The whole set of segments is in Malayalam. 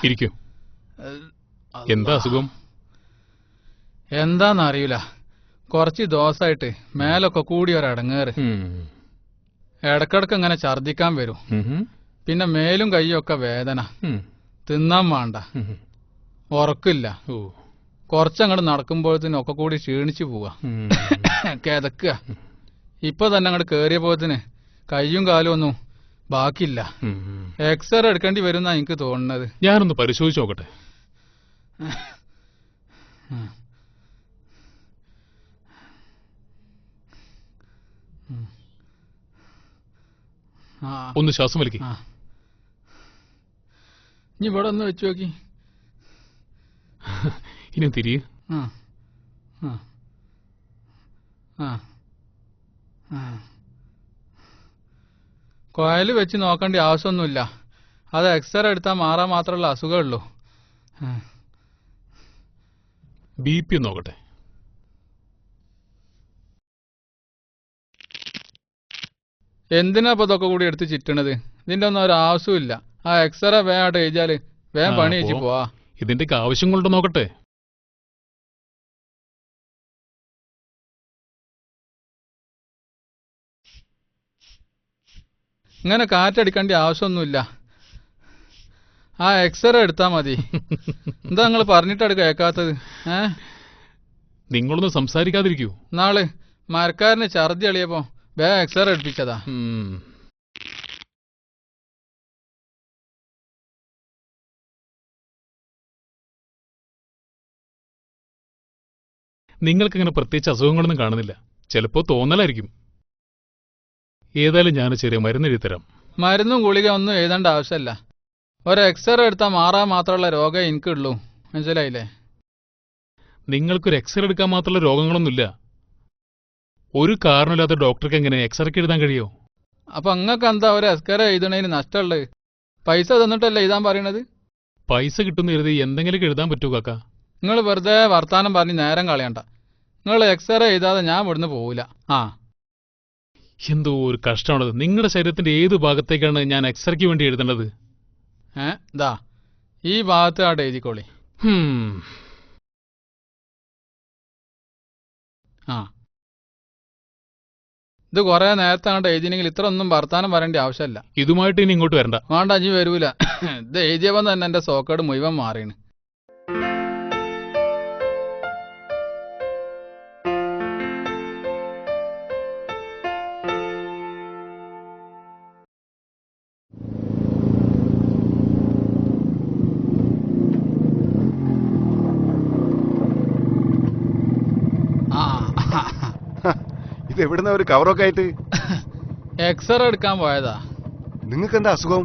ഇരിക്കൂ. എന്താ അസുഖം? എന്താന്നറിയില്ല, കുറച്ച് ദിവസമായിട്ട് മേലൊക്കെ കൂടി ഒരടങ്ങേറ്. ഇടക്കിടക്ക് ഇങ്ങനെ ഛർദിക്കാൻ വരും. പിന്നെ മേലും കൈയൊക്കെ വേദന, തിന്നാൻ വേണ്ട, ഉറക്കില്ല. കുറച്ചങ്ങോട്ട് നടക്കുമ്പോഴത്തേനും ഒക്കെ കൂടി ക്ഷീണിച്ചു പോവാ, കിതക്കുക. ഇപ്പൊ തന്നെ അങ്ങോട്ട് കേറിയപ്പോഴത്തിന് കയ്യും കാലും ഒന്നും ബാക്കിയില്ല. എക്സ്റേ എടുക്കേണ്ടി വരുന്നാ എനിക്ക് തോന്നുന്നത്. ഞാനൊന്ന് പരിശോധിച്ചു നോക്കട്ടെ. ഒന്ന് ശ്വാസം വലിക്ക്. ഇനി ഇവിടെ ഒന്ന് വെച്ചു നോക്കി. ഇനി തിരിയ്. കോയല് വെച്ച് നോക്കേണ്ട ആവശ്യമൊന്നുമില്ല. അത് എക്സ്റേ എടുത്താൽ മാറാൻ മാത്രമുള്ള അസുഖമുള്ളൂ. BP നോക്കട്ടെ. എന്തിനാ ഇപ്പൊ ഇതൊക്കെ കൂടി എടുത്ത് ചിറ്റണത്? ഇതിന്റെ ഒന്നും ഒരു ആവശ്യമില്ല. ആ എക്സ്റേ വേഗം എഴുതിയാല് വേഗം പണി വെച്ച് പോവാ. ഇതിന്റെ ആവശ്യം കൊണ്ട് നോക്കട്ടെ. ഇങ്ങനെ കാറ്റടിക്കേണ്ട ആവശ്യമൊന്നുമില്ല. ആ എക്സ്റേ എടുത്താ മതി. എന്താ നിങ്ങൾ പറഞ്ഞിട്ടാണ് കേൾക്കാത്തത്? നിങ്ങളൊന്ന് സംസാരിക്കാതിരിക്കൂ. നാള് മരക്കാരന് ഛർദി അളിയപ്പോ വേഗം എക്സ്റേ എടുപ്പിച്ചതാ. നിങ്ങൾക്കിങ്ങനെ പ്രത്യേകിച്ച് അസുഖങ്ങളൊന്നും കാണുന്നില്ല. ചിലപ്പോ തോന്നലായിരിക്കും. ഏതായാലും ഞാൻ ചെറിയ മരുന്ന് എഴുതിത്തരാം. മരുന്നും ഗുളിക ഒന്നും എഴുതേണ്ട ആവശ്യമല്ല. ഒരു എക്സ്റേ എടുത്താൽ മാറാൻ മാത്രമുള്ള രോഗം എനിക്കുള്ളൂ. മനസ്സിലായില്ലേ? നിങ്ങൾക്കൊരു എക്സ്റേ എടുക്കാൻ മാത്രമുള്ള രോഗങ്ങളൊന്നുമില്ല. ഒരു കാരണമില്ലാത്ത ഡോക്ടർക്ക് എങ്ങനെ എക്സ്റേക്ക് എഴുതാൻ കഴിയോ? അപ്പൊ അങ്ങക്ക് എന്താ ഒരു എക്സ്റേ എഴുതണേന് നഷ്ടമുള്ളത്? പൈസ തന്നിട്ടല്ലേ എഴുതാൻ പറയണത്? പൈസ കിട്ടുന്ന എഴുതി എന്തെങ്കിലും എഴുതാൻ പറ്റൂ കാക്ക? നിങ്ങൾ വെറുതെ വർത്താനം പറഞ്ഞ് നേരം കളയണ്ട. നിങ്ങൾ എക്സ്റേ എഴുതാതെ ഞാൻ ഇവിടുന്ന് പോവില്ല. എന്തോ ഒരു കഷ്ടമാണത്. നിങ്ങളുടെ ശരീരത്തിന്റെ ഏത് ഭാഗത്തേക്കാണ് ഞാൻ എക്സ്റേക്ക് വേണ്ടി എഴുതേണ്ടത്? ദാ ഈ ഭാഗത്ത് ആടെ എഴുതിക്കോളി. ഇത് കൊറേ നേരത്തെ അങ്ങോട്ട് എഴുതിയെങ്കിൽ ഇത്ര ഒന്നും വർത്താനം പറയേണ്ട ആവശ്യമല്ല. ഇതുമായിട്ട് ഇനി ഇങ്ങോട്ട് വരണ്ട. വേണ്ട, അഞ്ഞി വരൂല. ഇത് എഴുതിയപ്പോ തന്നെ എന്റെ സോക്കേട് മുഴുവൻ മാറിയാണ്. എവിടുന്ന ഒരു കവറൊക്കെ ആയിട്ട്? എക്സ്റേ എടുക്കാൻ പോയതാ. നിങ്ങൾക്ക് എന്താ അസുഖം?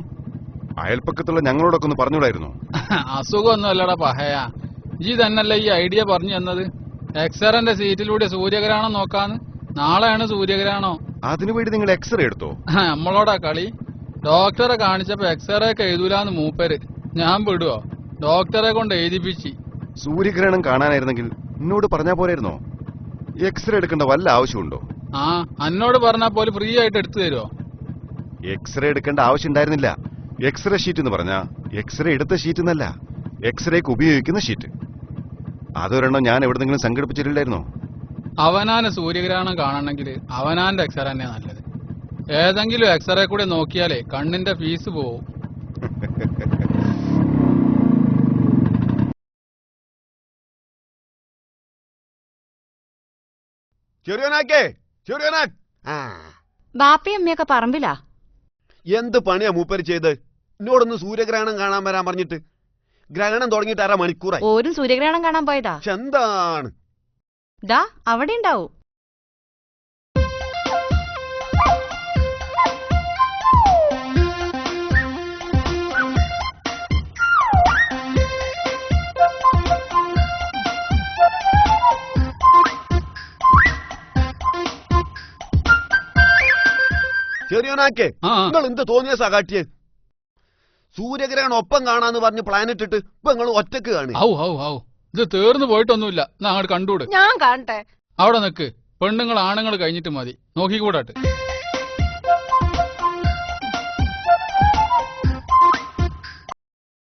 അയൽപ്പക്കത്തുള്ള ഞങ്ങളോടൊക്കെ ഒന്ന് പറഞ്ഞൂടായിരുന്നു? അസുഖമൊന്നും അല്ലടാ പഹയ. ഈ തന്നല്ലേ ഈ ഐഡിയ പറഞ്ഞു തന്നത്. എക്സ്റേന്റെ സീറ്റിലൂടെ സൂര്യഗ്രഹണം നോക്കാന്ന്. നാളെയാണ് സൂര്യഗ്രഹണം. അതിനുവേണ്ടി നിങ്ങൾ എക്സ്റേ എടുത്തോ? നമ്മളോടാ കളി. ഡോക്ടറെ കാണിച്ചപ്പോ എക്സ്റേ ഒക്കെ എഴുതൂലെന്ന് മൂപ്പര്. ഞാൻ വിടുവോ? ഡോക്ടറെ കൊണ്ട് എഴുതിപ്പിച്ച്. സൂര്യഗ്രഹണം കാണാനായിരുന്നെങ്കിൽ എന്നോട് പറഞ്ഞാ പോരായിരുന്നോ? എക്സ്റേ എടുക്കേണ്ട വല്ല ആവശ്യമുണ്ടോ? എന്നോട് പറഞ്ഞാൽ പോലും ഫ്രീ ആയിട്ട് എടുത്തു തരുമോ? എക്സ്റേ എടുക്കേണ്ട ആവശ്യം ഉണ്ടായിരുന്നില്ല. എക്സ്റേ ഷീറ്റ് എന്ന് പറഞ്ഞാ എക്സ്റേ എടുത്ത ഷീറ്റ് എന്നല്ല, എക്സ്റേക്ക് ഉപയോഗിക്കുന്ന ഷീറ്റ്. അതൊരെണ്ണം ഞാൻ എവിടെന്നെങ്കിലും സംഘടിപ്പിച്ചിട്ടില്ലായിരുന്നോ? അവനാന് സൂര്യഗ്രഹണം കാണണമെങ്കിൽ അവനാന്റെ എക്സ്റേ തന്നെ നല്ലത്. ഏതെങ്കിലും എക്സ്റേ കൂടെ നോക്കിയാലേ കണ്ണിന്റെ ഫീസ് പോവും. ബാപ്പയും അമ്മയൊക്കെ പറമ്പിലാ. എന്ത് പണിയാ മൂപ്പര് ചെയ്ത്? എന്നോടൊന്ന് സൂര്യഗ്രഹണം കാണാൻ വരാൻ പറഞ്ഞിട്ട്. ഗ്രഹണം തുടങ്ങിയിട്ട് 1/2 മണിക്കൂറായി. ഓരും സൂര്യഗ്രഹണം കാണാൻ പോയതാ. എന്താണ് ദാ അവിടെ ഉണ്ടാവും. ചെറിയോനാക്കേ, നിങ്ങൾ എന്ത് തോന്നിയ സകാട്ടിയെ? സൂര്യഗ്രഹണം ഒപ്പം കാണാന്ന് പറഞ്ഞ് പ്ലാനറ്റ് ഇട്ട് ഇപ്പൊ നിങ്ങൾ ഒറ്റക്ക് കാണി. ഇത് തീർന്നു പോയിട്ടൊന്നുമില്ല. അങ്ങോട്ട് കണ്ടൂട്. ഞാൻ കാണട്ടെ. അവിടെ നിക്ക്. പെണ്ണുങ്ങൾ ആണുങ്ങൾ കഴിഞ്ഞിട്ട് മതി. നോക്കിക്കൂടാട്ട്.